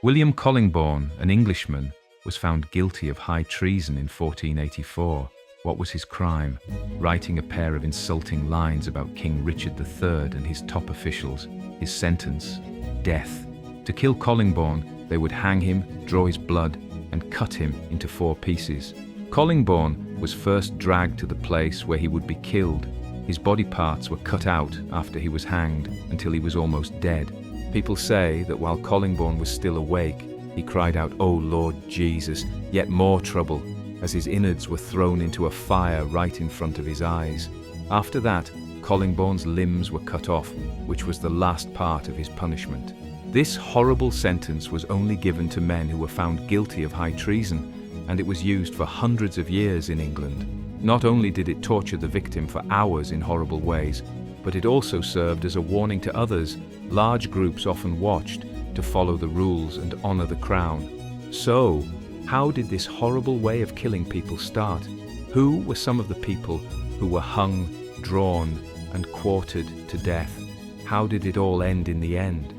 William Collingbourne, an Englishman, was found guilty of high treason in 1484. What was his crime? Writing a pair of insulting lines about King Richard III and his top officials. His sentence: death. To kill Collingbourne, they would hang him, draw his blood, and cut him into 4 pieces. Collingbourne was first dragged to the place where he would be killed. His body parts were cut out after he was hanged until he was almost dead. People say that while Collingbourne was still awake, he cried out, "Oh Lord Jesus," yet more trouble, as his innards were thrown into a fire right in front of his eyes. After that, Collingbourne's limbs were cut off, which was the last part of his punishment. This horrible sentence was only given to men who were found guilty of high treason, and it was used for hundreds of years in England. Not only did it torture the victim for hours in horrible ways, but it also served as a warning to others. Large groups often watched to follow the rules and honor the crown. So, how did this horrible way of killing people start? Who were some of the people who were hung, drawn, and quartered to death? How did it all end in the end?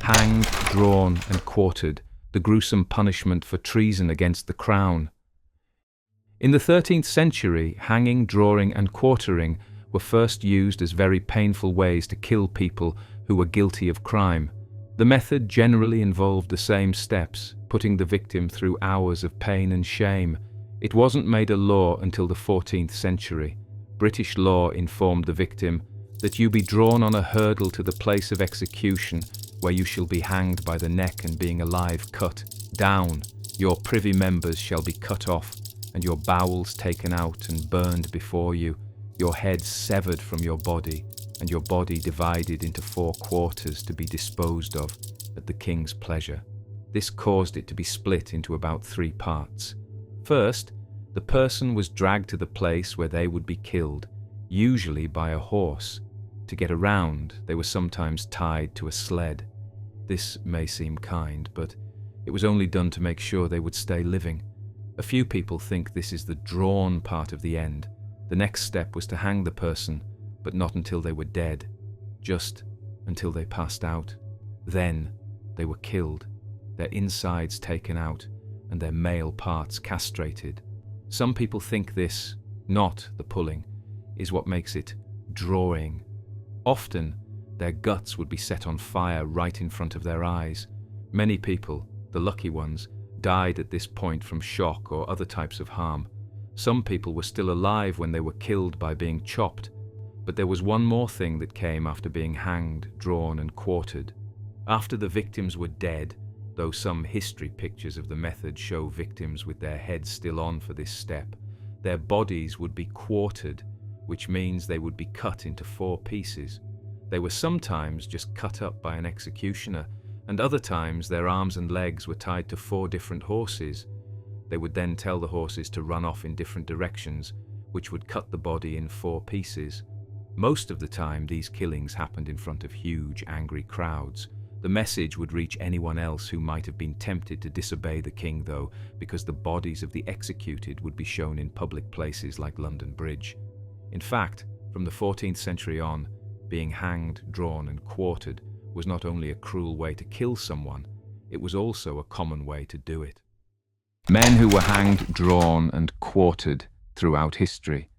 Hanged, drawn, and quartered, the gruesome punishment for treason against the crown. In the 13th century, hanging, drawing, and quartering were first used as very painful ways to kill people who were guilty of crime. The method generally involved the same steps, putting the victim through hours of pain and shame. It wasn't made a law until the 14th century. British law informed the victim that you be drawn on a hurdle to the place of execution, where you shall be hanged by the neck and being alive cut down. Your privy members shall be cut off, and your bowels taken out and burned before you, your head severed from your body, and your body divided into 4 quarters to be disposed of at the king's pleasure. This caused it to be split into about 3 parts. First, the person was dragged to the place where they would be killed, usually by a horse. To get around, they were sometimes tied to a sled. This may seem kind, but it was only done to make sure they would stay living. A few people think this is the drawn part of the end. The next step was to hang the person, but not until they were dead, just until they passed out. Then they were killed, their insides taken out, and their male parts castrated. Some people think this, not the pulling, is what makes it drawing. Often, their guts would be set on fire right in front of their eyes. Many people, the lucky ones, died at this point from shock or other types of harm. Some people were still alive when they were killed by being chopped. But there was one more thing that came after being hanged, drawn, and quartered. After the victims were dead, though some history pictures of the method show victims with their heads still on for this step, their bodies would be quartered, which means they would be cut into 4 pieces. They were sometimes just cut up by an executioner, and other times their arms and legs were tied to 4 different horses. They would then tell the horses to run off in different directions, which would cut the body in 4 pieces. Most of the time, these killings happened in front of huge, angry crowds. The message would reach anyone else who might have been tempted to disobey the king, though, because the bodies of the executed would be shown in public places like London Bridge. In fact, from the 14th century on, being hanged, drawn, and quartered was not only a cruel way to kill someone, it was also a common way to do it. Men who were hanged, drawn, and quartered throughout history.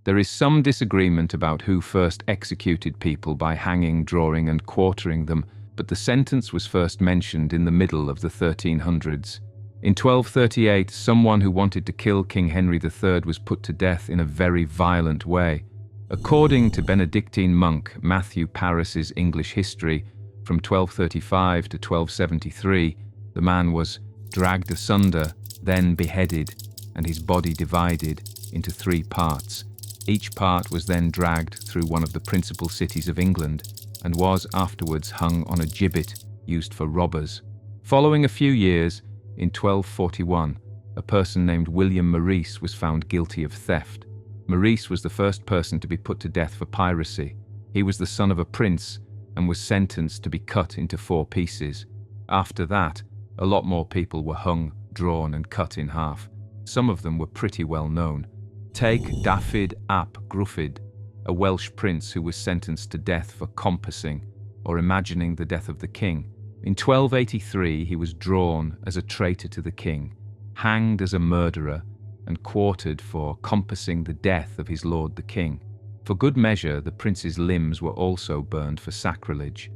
There is some disagreement about who first executed people by hanging, drawing, and quartering them, but the sentence was first mentioned in the middle of the 1300s. In 1238, someone who wanted to kill King Henry III was put to death in a very violent way. According to Benedictine monk Matthew Paris's English History, from 1235 to 1273, the man was dragged asunder, then beheaded, and his body divided into 3 parts. Each part was then dragged through one of the principal cities of England and was afterwards hung on a gibbet used for robbers. Following a few years, in 1241, a person named William Maurice was found guilty of theft. Maurice was the first person to be put to death for piracy. He was the son of a prince and was sentenced to be cut into 4 pieces. After that, a lot more people were hung, drawn, and cut in half. Some of them were pretty well known. Take Dafydd ap Gruffydd, a Welsh prince who was sentenced to death for compassing or imagining the death of the king. In 1283, he was drawn as a traitor to the king, hanged as a murderer, and quartered for compassing the death of his lord the king. For good measure, the prince's limbs were also burned for sacrilege.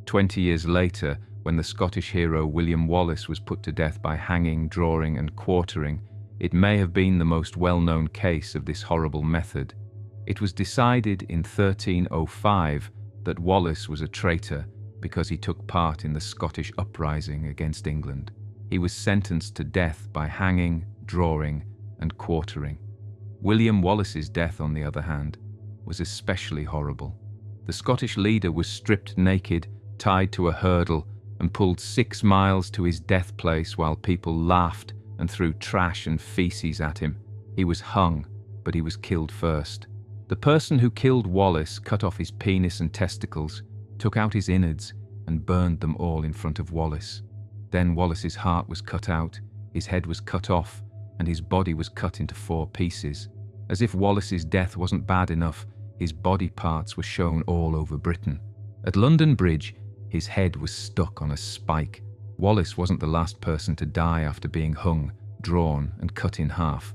20 years later, when the Scottish hero William Wallace was put to death by hanging, drawing, and quartering, it may have been the most well-known case of this horrible method. It was decided in 1305 that Wallace was a traitor because he took part in the Scottish uprising against England. He was sentenced to death by hanging, drawing, and quartering. William Wallace's death, on the other hand, was especially horrible. The Scottish leader was stripped naked, tied to a hurdle, and pulled 6 miles to his death place while people laughed and threw trash and feces at him. He was hung, but he was killed first. The person who killed Wallace cut off his penis and testicles, took out his innards, and burned them all in front of Wallace. Then Wallace's heart was cut out, his head was cut off, and his body was cut into 4 pieces. As if Wallace's death wasn't bad enough, his body parts were shown all over Britain. At London Bridge, his head was stuck on a spike. Wallace wasn't the last person to die after being hung, drawn, and cut in half.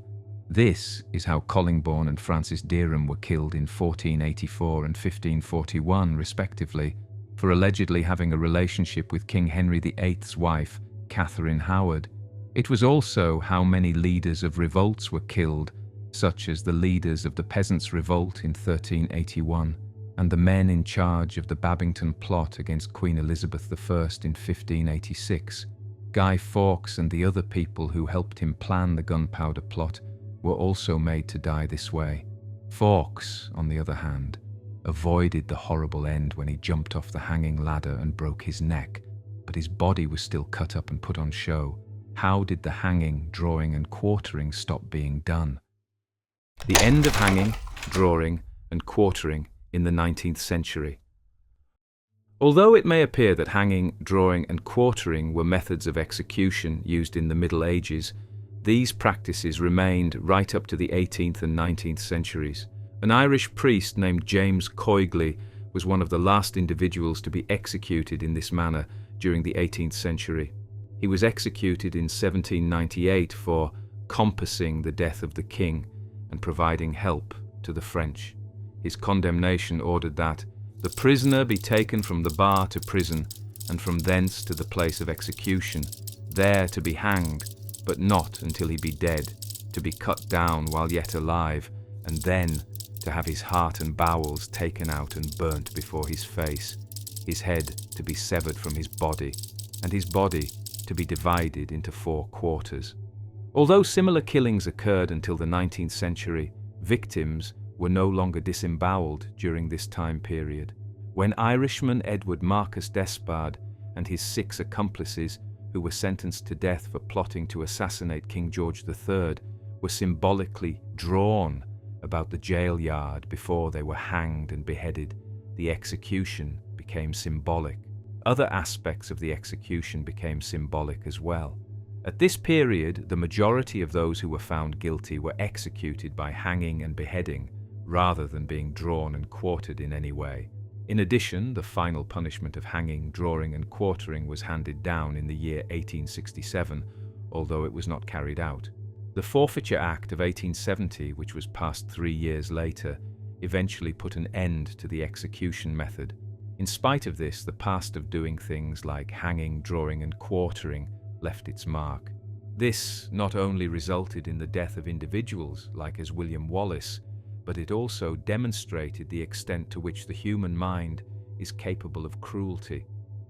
This is how Collingbourne and Francis Derham were killed in 1484 and 1541, respectively, for allegedly having a relationship with King Henry VIII's wife, Catherine Howard. It was also how many leaders of revolts were killed, such as the leaders of the Peasants' Revolt in 1381, and the men in charge of the Babington plot against Queen Elizabeth I in 1586. Guy Fawkes and the other people who helped him plan the gunpowder plot were also made to die this way. Fawkes, on the other hand, avoided the horrible end when he jumped off the hanging ladder and broke his neck, but his body was still cut up and put on show. How did the hanging, drawing, and quartering stop being done? The end of hanging, drawing, and quartering in the 19th century. Although it may appear that hanging, drawing, and quartering were methods of execution used in the Middle Ages, these practices remained right up to the 18th and 19th centuries. An Irish priest named James Coigley was one of the last individuals to be executed in this manner during the 18th century. He was executed in 1798 for compassing the death of the king and providing help to the French. His condemnation ordered that the prisoner be taken from the bar to prison, and from thence to the place of execution, there to be hanged, but not until he be dead, to be cut down while yet alive, and then to have his heart and bowels taken out and burnt before his face, his head to be severed from his body, and his body to be divided into 4 quarters. Although similar killings occurred until the 19th century, victims were no longer disemboweled during this time period. When Irishman Edward Marcus Despard and his 6 accomplices, who were sentenced to death for plotting to assassinate King George III, were symbolically drawn about the jail yard before they were hanged and beheaded, the execution became symbolic. Other aspects of the execution became symbolic as well. At this period, the majority of those who were found guilty were executed by hanging and beheading, rather than being drawn and quartered in any way. In addition, the final punishment of hanging, drawing, and quartering was handed down in the year 1867, although it was not carried out. The Forfeiture Act of 1870, which was passed 3 years later, eventually put an end to the execution method. In spite of this, the past of doing things like hanging, drawing, and quartering left its mark. This not only resulted in the death of individuals, like as William Wallace, but it also demonstrated the extent to which the human mind is capable of cruelty.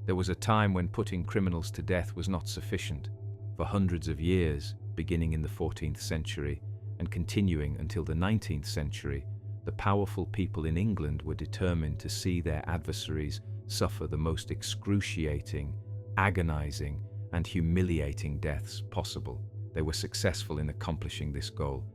There was a time when putting criminals to death was not sufficient. For hundreds of years, beginning in the 14th century and continuing until the 19th century, the powerful people in England were determined to see their adversaries suffer the most excruciating, agonizing, and humiliating deaths possible. They were successful in accomplishing this goal.